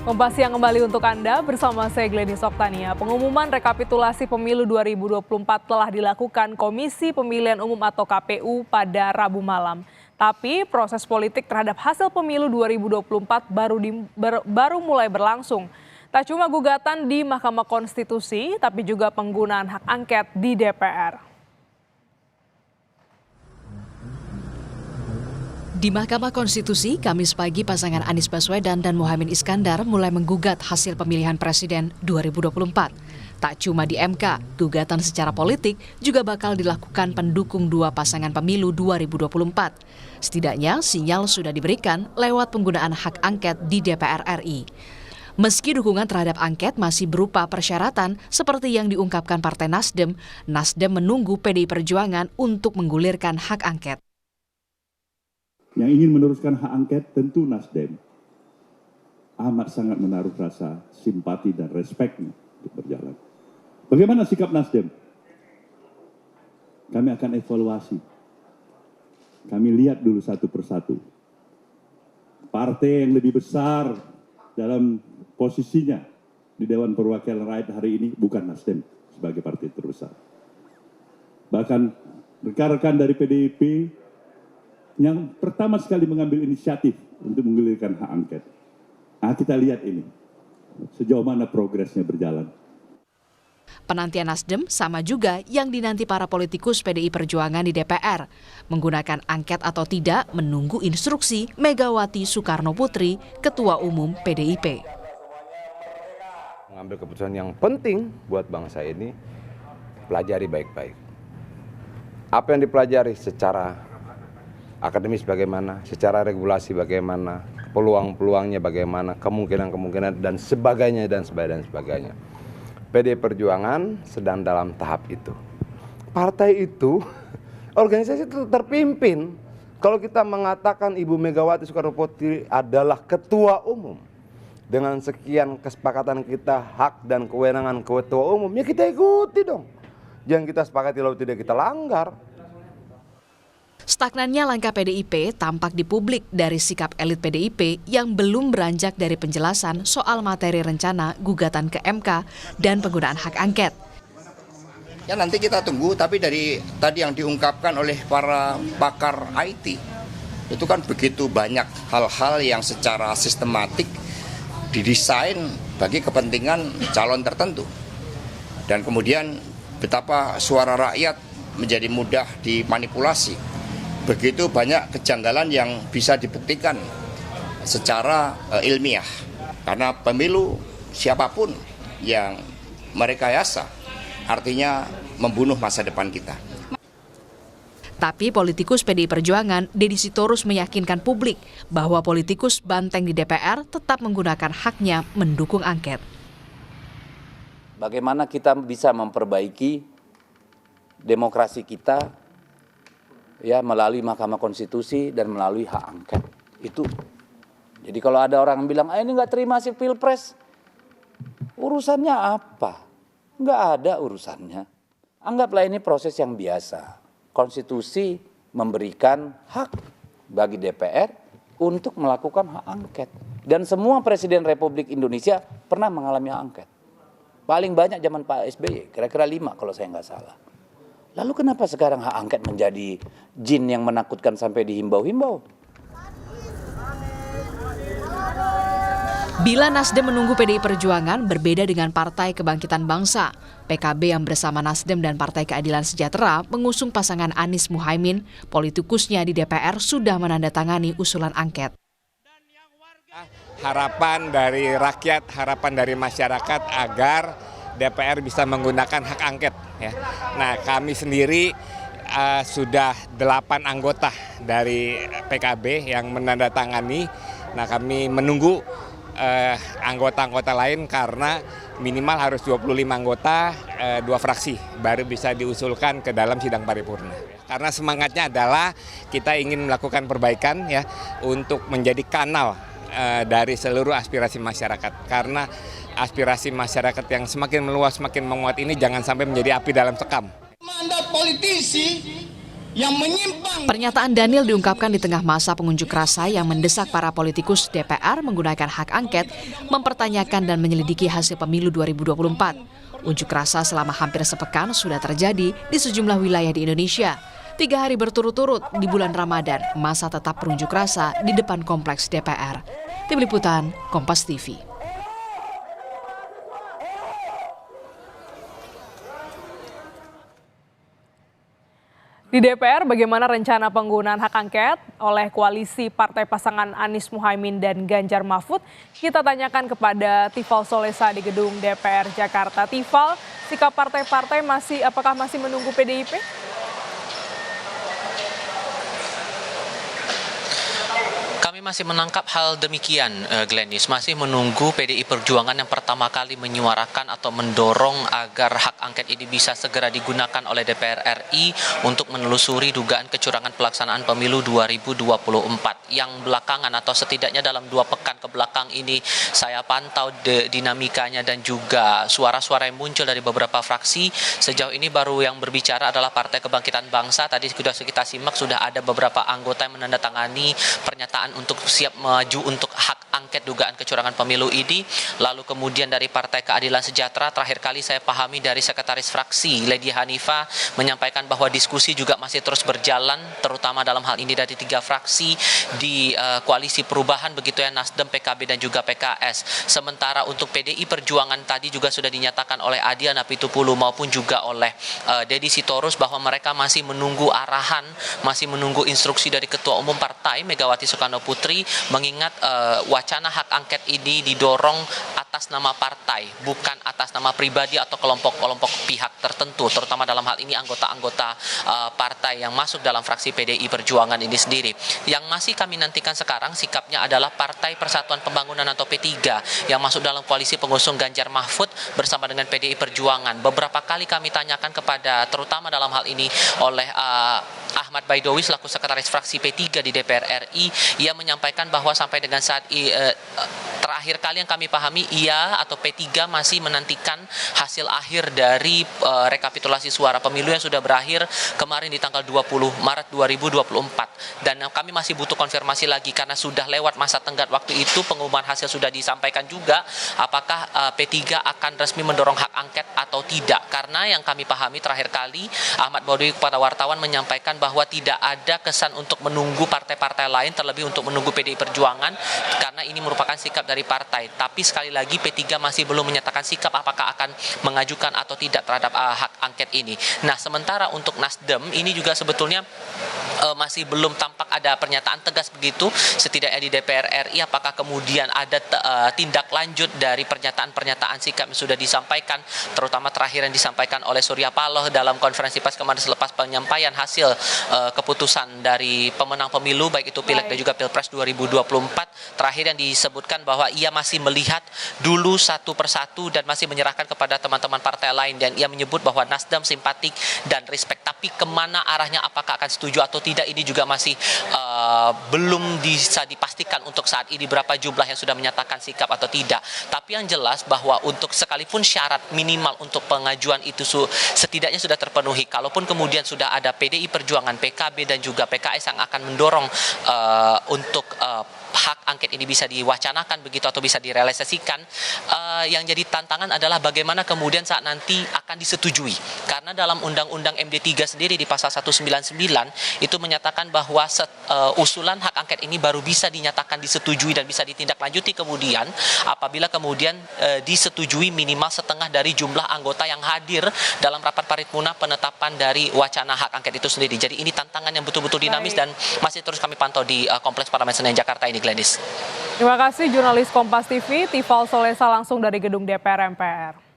Kompas Siang kembali untuk Anda bersama saya Glenis Oktania. Pengumuman rekapitulasi pemilu 2024 telah dilakukan Komisi Pemilihan Umum atau KPU pada Rabu malam. Tapi proses politik terhadap hasil pemilu 2024 baru mulai berlangsung. Tak cuma gugatan di Mahkamah Konstitusi, tapi juga penggunaan hak angket di DPR. Di Mahkamah Konstitusi, Kamis pagi pasangan Anies Baswedan dan Muhaimin Iskandar mulai menggugat hasil pemilihan presiden 2024. Tak cuma di MK, gugatan secara politik juga bakal dilakukan pendukung dua pasangan pemilu 2024. Setidaknya sinyal sudah diberikan lewat penggunaan hak angket di DPR RI. Meski dukungan terhadap angket masih berupa persyaratan seperti yang diungkapkan Partai Nasdem menunggu PDI Perjuangan untuk menggulirkan hak angket. Yang ingin meneruskan hak angket tentu Nasdem amat sangat menaruh rasa simpati dan respeknya untuk berjalan. Bagaimana sikap Nasdem? Kami akan evaluasi. Kami lihat dulu satu persatu. Partai yang lebih besar dalam posisinya di Dewan Perwakilan Rakyat hari ini bukan Nasdem sebagai partai terbesar. Bahkan rekan-rekan dari PDIP yang pertama sekali mengambil inisiatif untuk menggulirkan hak angket. Nah, kita lihat ini, sejauh mana progresnya berjalan. Penantian Nasdem sama juga yang dinanti para politikus PDI Perjuangan di DPR. Menggunakan angket atau tidak menunggu instruksi Megawati Soekarno Putri, Ketua Umum PDIP. Mengambil keputusan yang penting buat bangsa ini, pelajari baik-baik. Apa yang dipelajari secara akademis bagaimana, secara regulasi bagaimana, peluang-peluangnya bagaimana, kemungkinan-kemungkinan dan sebagainya. PDI Perjuangan sedang dalam tahap itu. Partai itu, organisasi itu terpimpin. Kalau kita mengatakan Ibu Megawati Soekarno Putri adalah ketua umum, dengan sekian kesepakatan kita hak dan kewenangan ketua umum, ya kita ikuti dong. Jangan kita sepakati lalu tidak kita langgar. Stagnannya langkah PDIP tampak di publik dari sikap elit PDIP yang belum beranjak dari penjelasan soal materi rencana gugatan ke MK dan penggunaan hak angket. Ya nanti kita tunggu, tapi dari tadi yang diungkapkan oleh para pakar IT, itu kan begitu banyak hal-hal yang secara sistematik didesain bagi kepentingan calon tertentu. Dan kemudian betapa suara rakyat menjadi mudah dimanipulasi. Begitu banyak kejanggalan yang bisa dibuktikan secara ilmiah. Karena pemilu siapapun yang merekayasa artinya membunuh masa depan kita. Tapi politikus PDI Perjuangan, Deddy Sitorus meyakinkan publik bahwa politikus banteng di DPR tetap menggunakan haknya mendukung angket. Bagaimana kita bisa memperbaiki demokrasi kita ya melalui Mahkamah Konstitusi dan melalui hak angket itu. Jadi kalau ada orang bilang ini nggak terima hasil pilpres, urusannya apa? Nggak ada urusannya. Anggaplah ini proses yang biasa. Konstitusi memberikan hak bagi DPR untuk melakukan hak angket. Dan semua Presiden Republik Indonesia pernah mengalami hak angket. Paling banyak zaman Pak SBY, kira-kira 5 kalau saya nggak salah. Lalu kenapa sekarang hak angket menjadi jin yang menakutkan sampai dihimbau-himbau? Bila Nasdem menunggu PDI Perjuangan berbeda dengan Partai Kebangkitan Bangsa. PKB yang bersama Nasdem dan Partai Keadilan Sejahtera mengusung pasangan Anies Muhaimin, politikusnya di DPR sudah menandatangani usulan angket. Harapan dari rakyat, harapan dari masyarakat agar DPR bisa menggunakan hak angket. Ya. Nah, kami sendiri sudah 8 anggota dari PKB yang menandatangani. Nah, kami menunggu anggota-anggota lain karena minimal harus 25 anggota, 2 fraksi baru bisa diusulkan ke dalam sidang paripurna. Karena semangatnya adalah kita ingin melakukan perbaikan ya untuk menjadi kanal dari seluruh aspirasi masyarakat. Karena aspirasi masyarakat yang semakin meluas, semakin menguat ini jangan sampai menjadi api dalam sekam. Mandat politisi yang menyimpang. Pernyataan Daniel diungkapkan di tengah masa pengunjuk rasa yang mendesak para politikus DPR menggunakan hak angket, mempertanyakan dan menyelidiki hasil pemilu 2024. Unjuk rasa selama hampir sepekan sudah terjadi di sejumlah wilayah di Indonesia. 3 hari berturut-turut di bulan Ramadan, masa tetap berunjuk rasa di depan kompleks DPR. Tim Liputan, Kompas TV. Di DPR, bagaimana rencana penggunaan hak angket oleh koalisi partai pasangan Anies Muhaimin dan Ganjar Mahfud? Kita tanyakan kepada Tifal Solesa di gedung DPR Jakarta. Tifal, sikap partai-partai apakah masih menunggu PDIP? Kami masih menangkap hal demikian, Glenis. Masih menunggu PDI Perjuangan yang pertama kali menyuarakan atau mendorong agar hak angket ini bisa segera digunakan oleh DPR RI untuk menelusuri dugaan kecurangan pelaksanaan pemilu 2024. Yang belakangan atau setidaknya dalam 2 pekan ke belakang ini saya pantau dinamikanya dan juga suara-suara yang muncul dari beberapa fraksi. Sejauh ini baru yang berbicara adalah Partai Kebangkitan Bangsa. Tadi sudah kita simak, sudah ada beberapa anggota yang menandatangani pernyataan untuk siap maju untuk hak angket dugaan kecurangan pemilu ini. Lalu kemudian dari Partai Keadilan Sejahtera, terakhir kali saya pahami dari Sekretaris Fraksi Lady Hanifah menyampaikan bahwa diskusi juga masih terus berjalan, terutama dalam hal ini dari 3 fraksi di Koalisi Perubahan, begitu ya, Nasdem, PKB dan juga PKS. Sementara untuk PDI Perjuangan tadi juga sudah dinyatakan oleh Adiana Pitupulu maupun juga oleh Deddy Sitorus bahwa mereka masih menunggu arahan, masih menunggu instruksi dari Ketua Umum Partai Megawati Soekarno Putri, mengingat wacana hak angket ini didorong atas nama partai, bukan atas nama pribadi atau kelompok-kelompok pihak tertentu, terutama dalam hal ini anggota-anggota partai yang masuk dalam fraksi PDI Perjuangan ini sendiri. Yang masih kami nantikan sekarang sikapnya adalah Partai Persatuan Pembangunan atau P3 yang masuk dalam koalisi pengusung Ganjar Mahfud bersama dengan PDI Perjuangan. Beberapa kali kami tanyakan kepada, terutama dalam hal ini oleh Ahmad Baidowi selaku Sekretaris Fraksi P3 di DPR RI, ia menyampaikan bahwa sampai dengan saat terakhir kali yang kami pahami, ia atau P3 masih menantikan hasil akhir dari rekapitulasi suara pemilu yang sudah berakhir kemarin di tanggal 20 Maret 2024. Dan kami masih butuh konfirmasi lagi karena sudah lewat masa tenggat waktu itu, pengumuman hasil sudah disampaikan juga, apakah P3 akan resmi mendorong hak angket atau tidak. Karena yang kami pahami terakhir kali, Ahmad Baidowi kepada wartawan menyampaikan bahwa tidak ada kesan untuk menunggu partai-partai lain, terlebih untuk menunggu PDI Perjuangan, karena ini merupakan sikap dari partai. Tapi sekali lagi P3 masih belum menyatakan sikap apakah akan mengajukan atau tidak terhadap hak angket ini. Nah, sementara untuk Nasdem ini juga sebetulnya masih belum tampak ada pernyataan tegas begitu, setidaknya di DPR RI, apakah kemudian ada tindak lanjut dari pernyataan-pernyataan sikap yang sudah disampaikan, terutama terakhir yang disampaikan oleh Surya Paloh dalam konferensi pers kemarin selepas penyampaian hasil keputusan dari pemenang pemilu, baik itu Pileg dan juga Pilpres 2024. Terakhir yang disebutkan bahwa ia masih melihat dulu satu persatu dan masih menyerahkan kepada teman-teman partai lain, dan ia menyebut bahwa Nasdem simpatik dan respect, tapi kemana arahnya, apakah akan setuju atau tidak, ini juga masih belum bisa dipastikan untuk saat ini berapa jumlah yang sudah menyatakan sikap atau tidak. Tapi yang jelas bahwa untuk sekalipun syarat minimal untuk pengajuan itu setidaknya sudah terpenuhi. Kalaupun kemudian sudah ada PDI Perjuangan, PKB dan juga PKS yang akan mendorong untuk hak angket ini bisa diwacanakan begitu atau bisa direalisasikan, yang jadi tantangan adalah bagaimana kemudian saat nanti akan disetujui. Karena dalam Undang-Undang MD3 sendiri di pasal 199 itu menyatakan bahwa usulan hak angket ini baru bisa dinyatakan disetujui dan bisa ditindaklanjuti kemudian apabila kemudian disetujui minimal setengah dari jumlah anggota yang hadir dalam rapat paripurna penetapan dari wacana hak angket itu sendiri. Jadi ini tantangan yang betul-betul dinamis dan masih terus kami pantau di Kompleks Parlemen Senayan Jakarta ini, Glenis. Terima kasih jurnalis Kompas TV, Tifal Solesa langsung dari gedung DPR MPR.